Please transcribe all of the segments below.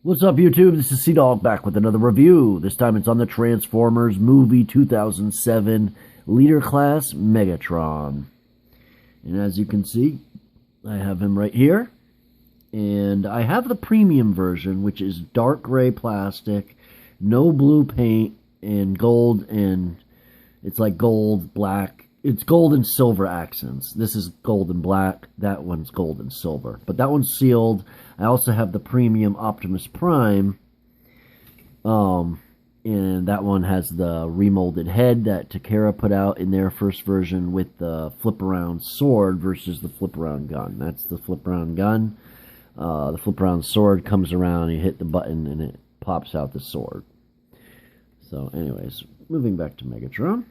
What's up, YouTube? This is Sea-Dog back with another review. This time it's on the Transformers movie 2007 Leader Class Megatron. And as you can see, I have him right here. And I have the premium version, which is dark gray plastic, no blue paint, and gold, and it's like gold, black. It's gold and silver accents. This is gold and black. That one's gold and silver. But that one's sealed. I also have the premium Optimus Prime. And that one has the remolded head that Takara put out in their first version with the flip-around sword versus the flip-around gun. That's the flip-around gun. The flip-around sword comes around, you hit the button, and it pops out the sword. So, anyways, moving back to Megatron.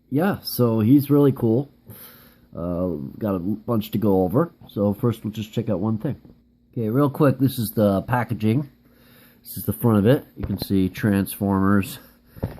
Yeah, so he's really cool. Got a bunch to go over. So first we'll just check out one thing. Okay, real quick, this is the packaging. This is the front of it. You can see Transformers.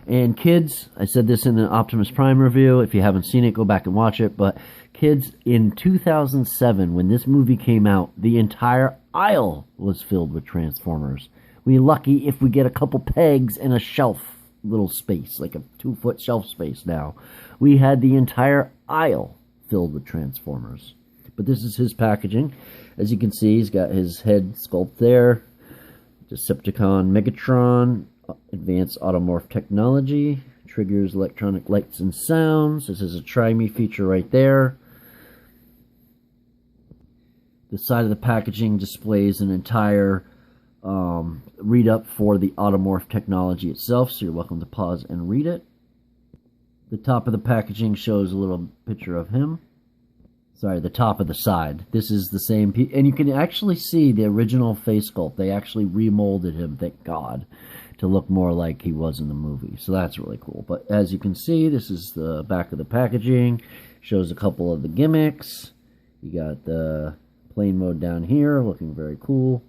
And kids, I said this in the Optimus Prime review. If you haven't seen it, go back and watch it. But kids, in 2007, when this movie came out, the entire aisle was filled with Transformers. We're lucky if we get a couple pegs and a shelf little space, like a 2-foot shelf space now. We had the entire aisle filled with Transformers. But this is his packaging. As you can see, he's got his head sculpt there. Decepticon Megatron, advanced Automorph technology, triggers electronic lights and sounds. This is a Try Me feature right there. The side of the packaging displays an entire read-up for the Automorph technology itself, so you're welcome to pause and read it. The top of the packaging shows a little picture of him. Sorry, the top of the side. This is the same piece, and you can actually see the original face sculpt. They actually remolded him, thank God, to look more like he was in the movie. So that's really cool. But as you can see, this is the back of the packaging. Shows a couple of the gimmicks. You got the plane mode down here, looking very cool.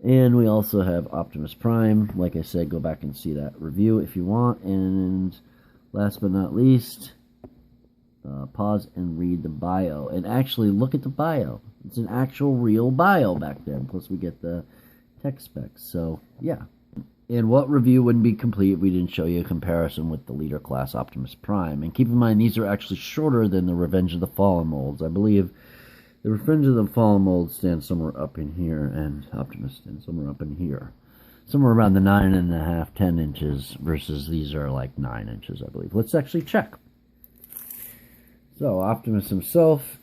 And we also have Optimus Prime. Like I said, go back and see that review if you want. And last but not least, pause and read the bio. And actually look at the bio. It's an actual real bio back there. Plus we get the tech specs. So, yeah. And what review wouldn't be complete if we didn't show you a comparison with the Leader Class Optimus Prime. And keep in mind, these are actually shorter than the Revenge of the Fallen molds. I believe the Revenge of the Fallen mold stands somewhere up in here, and Optimus stands somewhere up in here. Somewhere around the 9.5, 10 inches, versus these are like 9 inches, I believe. Let's actually check. So, Optimus himself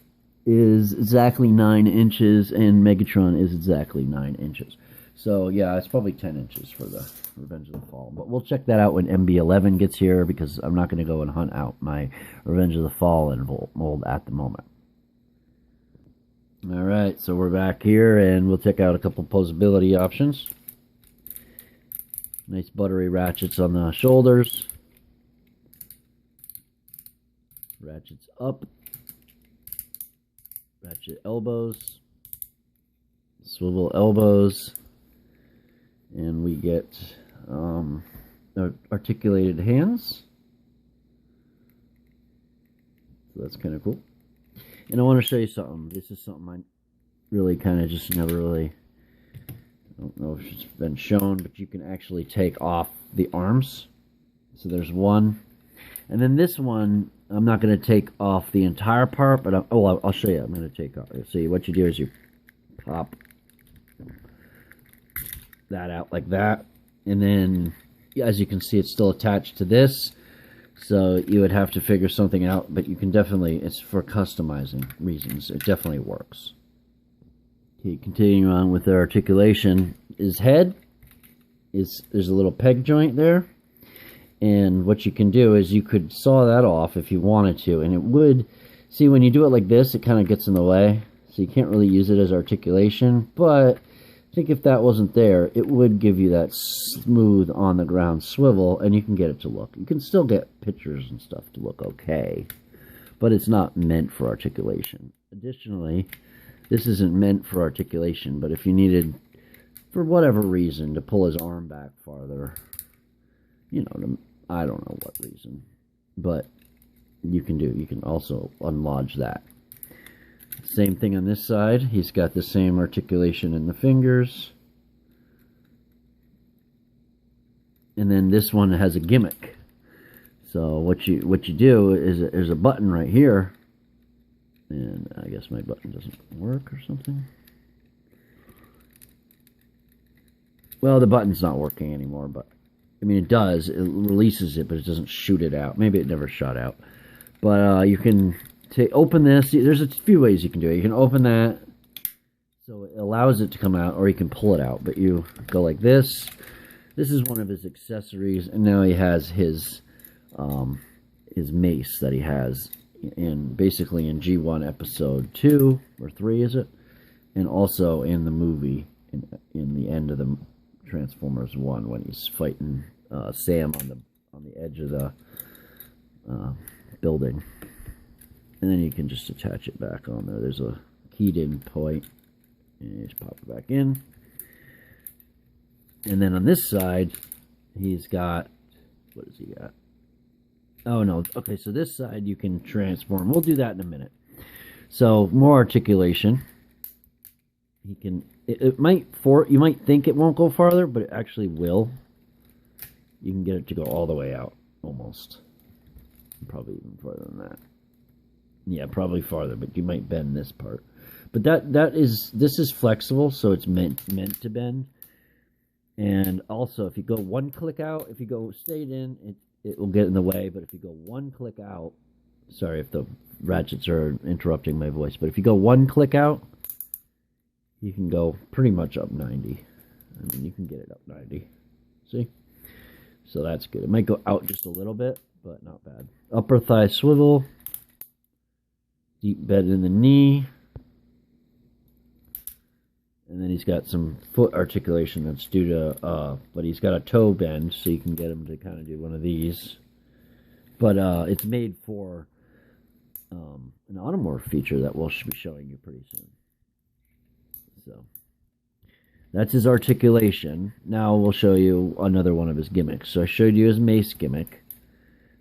is exactly 9 inches, and Megatron is exactly 9 inches. So, yeah, it's probably 10 inches for the Revenge of the Fallen. But we'll check that out when MB11 gets here, because I'm not going to go and hunt out my Revenge of the Fallen mold at the moment. Alright, so we're back here, and we'll check out a couple Poseability options. Nice buttery ratchets on the shoulders. Ratchets up. Ratchet elbows. Swivel elbows. And we get articulated hands. So that's kind of cool. And I want to show you something. This is something I really kind of just never really, I don't know if it's been shown, but you can actually take off the arms. So there's one. And then this one, I'm not going to take off the entire part, but I'll show you. I'm going to take off. See, what you do is you pop that out like that. And then, as you can see, it's still attached to this. So you would have to figure something out, but you can definitely, it's for customizing reasons. It definitely works. Okay, continuing on with the articulation. His head there's a little peg joint there. And what you can do is you could saw that off if you wanted to. And it would, see, when you do it like this, it kind of gets in the way. So you can't really use it as articulation. But I think if that wasn't there, it would give you that smooth on the ground swivel, and you can get it to look. You can still get pictures and stuff to look okay, but it's not meant for articulation. Additionally, this isn't meant for articulation, but if you needed, for whatever reason, to pull his arm back farther, you know, I don't know what reason, but you can also unlodge that. Same thing on this side. He's got the same articulation in the fingers. And then this one has a gimmick. So what you do is there's a button right here. And I guess my button doesn't work or something. Well, the button's not working anymore, but I mean it does. It releases it, but it doesn't shoot it out. Maybe it never shot out. But you can open this. There's a few ways you can do it. You can open that so it allows it to come out, or you can pull it out. But you go like this. This is one of his accessories, and now he has his mace that he has basically in G1 episode 2 or 3, is it? And also in the movie in the end of the Transformers 1 when he's fighting Sam on the edge of the building. And then you can just attach it back on there. There's a keyed in point, and you just pop it back in. And then on this side, he's got, what does he got? Oh, no. Okay, so this side you can transform. We'll do that in a minute. So, more articulation. He can, you might think it won't go farther, but it actually will. You can get it to go all the way out, almost. Probably even farther than that. Yeah, probably farther, but you might bend this part. But this is flexible, so it's meant to bend. And also, if you go one click out, if you go straight in, it will get in the way. But if you go one click out, sorry if the ratchets are interrupting my voice, but if you go one click out, you can go pretty much up 90. I mean, you can get it up 90. See? So that's good. It might go out just a little bit, but not bad. Upper thigh swivel. Deep bend in the knee. And then he's got some foot articulation that's due to, but he's got a toe bend, so you can get him to kind of do one of these. But it's made for an Automorph feature that we'll be showing you pretty soon. So that's his articulation. Now we'll show you another one of his gimmicks. So I showed you his Mace gimmick.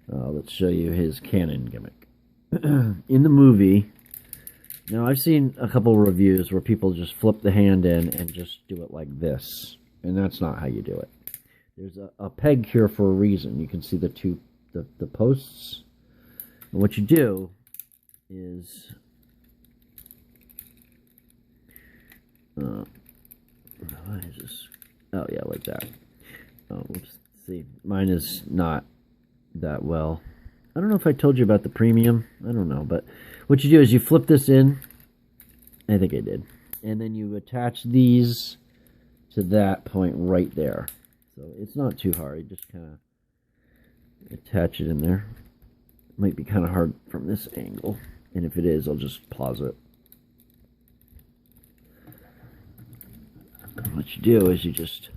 Let's show you his cannon gimmick. In the movie, now I've seen a couple reviews where people just flip the hand in and just do it like this. And that's not how you do it. There's a peg here for a reason. You can see the posts. And what you do is why is this? Oh yeah, like that. Oh, whoops. See, mine is not that well. I don't know if I told you about the premium. I don't know, but what you do is you flip this in. I think I did. And then you attach these to that point right there. So it's not too hard. You just kind of attach it in there. It might be kind of hard from this angle. And if it is, I'll just pause it. What you do is you just...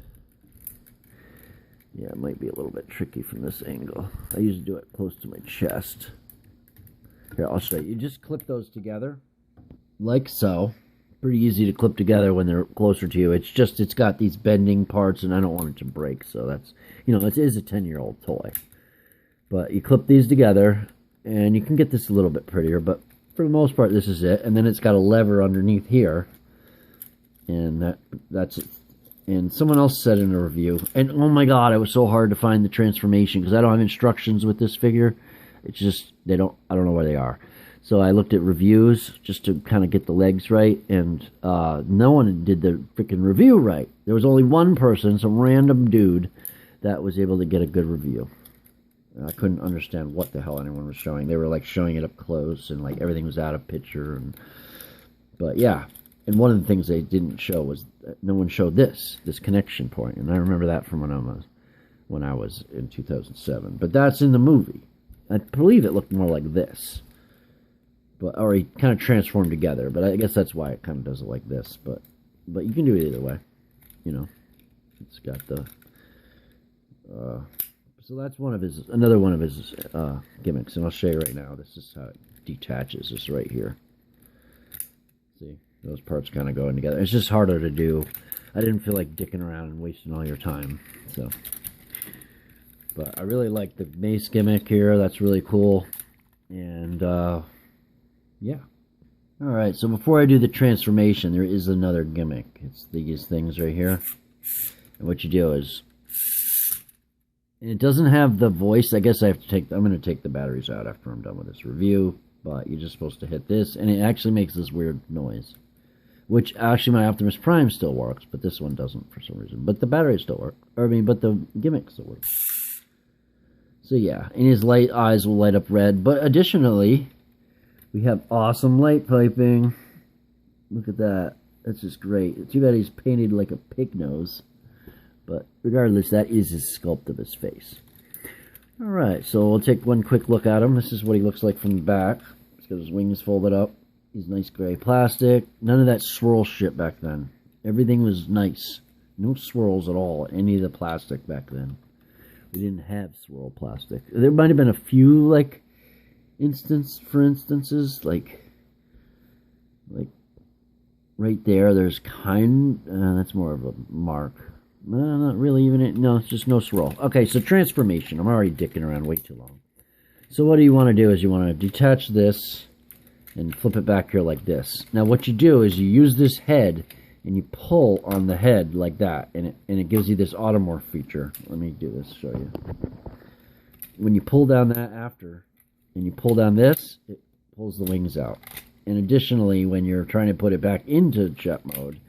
Yeah, it might be a little bit tricky from this angle. I usually do it close to my chest. Here, I'll show you. You just clip those together, like so. Pretty easy to clip together when they're closer to you. It's just, it's got these bending parts, and I don't want it to break. So that's, you know, it is a 10-year-old toy. But you clip these together, and you can get this a little bit prettier, but for the most part, this is it. And then it's got a lever underneath here, and that's it. And someone else said in a review, and oh my god, it was so hard to find the transformation because I don't have instructions with this figure. It's just, I don't know where they are. So I looked at reviews just to kind of get the legs right, and no one did the freaking review right. There was only one person, some random dude, that was able to get a good review. I couldn't understand what the hell anyone was showing. They were like showing it up close, and like everything was out of picture. But yeah. And one of the things they didn't show was no one showed this connection point, and I remember that from when I was in 2007. But that's in the movie. I believe it looked more like this, or he kind of transformed together. But I guess that's why it kind of does it like this. But you can do it either way. You know, it's got the. So that's another one of his gimmicks, and I'll show you right now. This is how it detaches. This right here. See. Those parts kind of going together. It's just harder to do. I didn't feel like dicking around and wasting all your time. So, but I really like the Mace gimmick here. That's really cool. And yeah, Alright, so before I do the transformation, there is another gimmick. It's these things right here. And what you do is, and it doesn't have the voice. I guess I have to take, I'm going to take the batteries out after I'm done with this review. But you're just supposed to hit this, and it actually makes this weird noise. Which, actually, my Optimus Prime still works, but this one doesn't for some reason. But the batteries still work. Or, I mean, but the gimmick still works. So, yeah, and his light eyes will light up red. But, additionally, we have awesome light piping. Look at that. That's just great. Too bad he's painted like a pig nose. But, regardless, that is his sculpt of his face. Alright, so we'll take one quick look at him. This is what he looks like from the back. He's got his wings folded up. He's nice gray plastic. None of that swirl shit back then. Everything was nice. No swirls at all. Any of the plastic back then. We didn't have swirl plastic. There might have been a few, like, instances, like right there. There's that's more of a mark. Not really even. No, it's just no swirl. Okay, so transformation. I'm already dicking around way too long. So what do you want to do is you want to detach this and flip it back here like this. Now what you do is you use this head and you pull on the head like that, and it gives you this automorph feature. Let me do this, show you. When you pull down that after, and you pull down this, it pulls the wings out. And additionally, when you're trying to put it back into jet mode,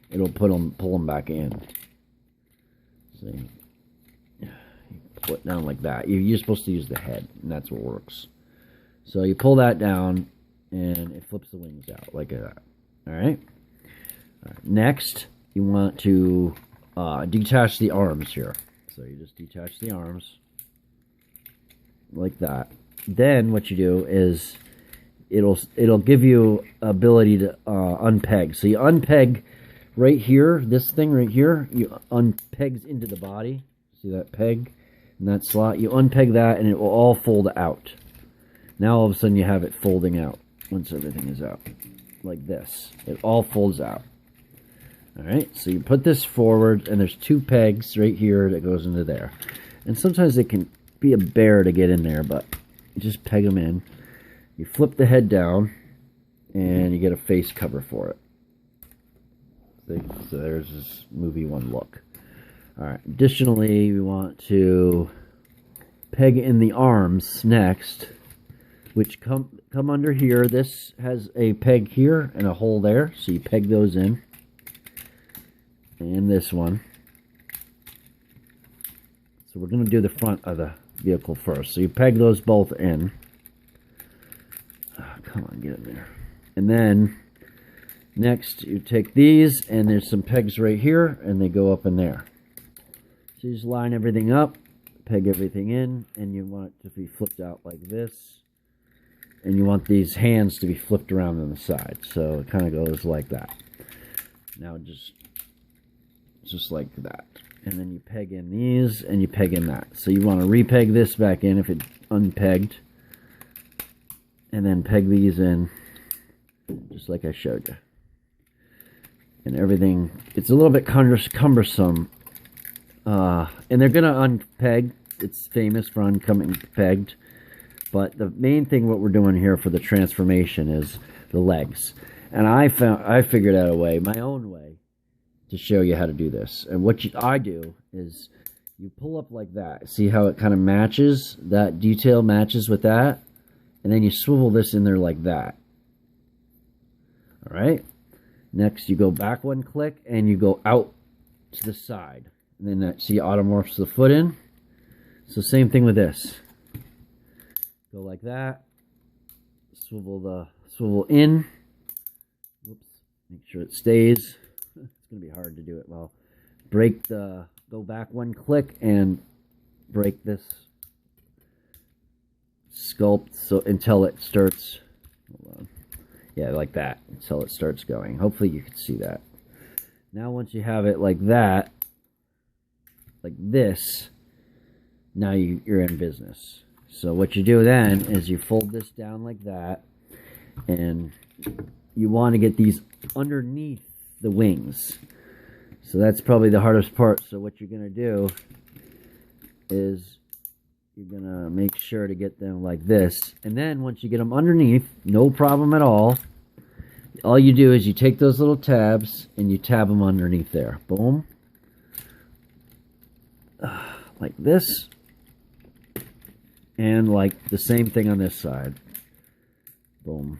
it'll pull them back in. See, you pull it down like that. You're supposed to use the head, and that's what works. So you pull that down, and it flips the wings out like that. All right. Next, you want to detach the arms here. So you just detach the arms like that. Then what you do is it'll give you ability to unpeg. So you unpeg right here, this thing right here, you unpegs into the body. See that peg in that slot? You unpeg that and it will all fold out. Now all of a sudden you have it folding out once everything is out. Like this. It all folds out. Alright, so you put this forward and there's two pegs right here that goes into there. And sometimes it can be a bear to get in there, but you just peg them in. You flip the head down and you get a face cover for it. So there's this movie one look. Alright, additionally we want to peg in the arms next, which come under here. This has a peg here and a hole there, so you peg those in. And this one. So we're going to do the front of the vehicle first. So you peg those both in. Oh, come on, get in there. And then next you take these, and there's some pegs right here, and they go up in there. So you just line everything up, peg everything in, and you want it to be flipped out like this. And you want these hands to be flipped around on the side. So it kind of goes like that. Now just like that. And then you peg in these, and you peg in that. So you want to repeg this back in if it's unpegged. And then peg these in, just like I showed you. And everything, it's a little bit cumbersome. And they're going to unpeg. It's famous for uncoming pegged. But the main thing what we're doing here for the transformation is the legs. And I figured out a way, my own way, to show you how to do this. And what I do is you pull up like that. See how it kind of matches? That detail matches with that. And then you swivel this in there like that. Alright? Next you go back one click and you go out to the side. And then that, see, automorphs the foot in. So same thing with this. Go like that. Swivel in. Whoops. Make sure it stays. It's going to be hard to do it well. Go back one click and break this sculpt until it starts, hold on. Yeah, like that, until it starts going. Hopefully you can see that. Now once you have it like that, like this, now you're in business. So what you do then is you fold this down like that, and you want to get these underneath the wings. So that's probably the hardest part. So what you're going to do is you're going to make sure to get them like this. And then once you get them underneath, no problem at all, All you do is you take those little tabs and you tab them underneath there. Boom. Like this. And like the same thing on this side. Boom.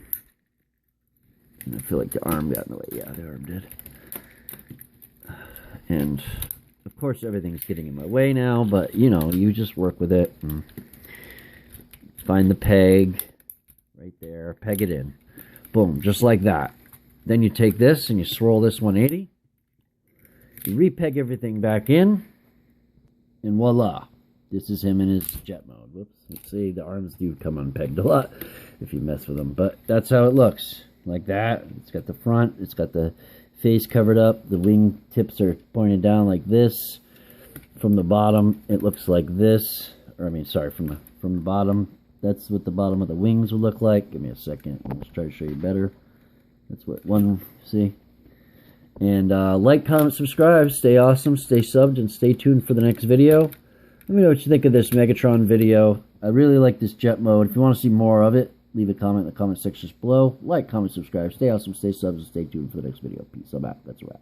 And I feel like the arm got in the way. Yeah, the arm did. And of course everything's getting in my way now, but you know, you just work with it and find the peg right there, peg it in. Boom, just like that. Then you take this and you swirl this 180. You repeg everything back in, and voila. This is him in his jet mode. Whoops. Let's see, the arms do come unpegged a lot if you mess with them, but that's how it looks. Like that. It's got the front, it's got the face covered up, the wing tips are pointed down like this. From the bottom, it looks like this. Or I mean, sorry, from the bottom, that's what the bottom of the wings would look like. Give me a second. I'll just try to show you better. That's what one, see? And like, comment, subscribe. Stay awesome, stay subbed, and stay tuned for the next video. Let me know what you think of this Megatron video. I really like this jet mode. If you want to see more of it, leave a comment in the comment section below. Like, comment, subscribe. Stay awesome, stay subbed, and stay tuned for the next video. Peace. I'm out. That's a wrap.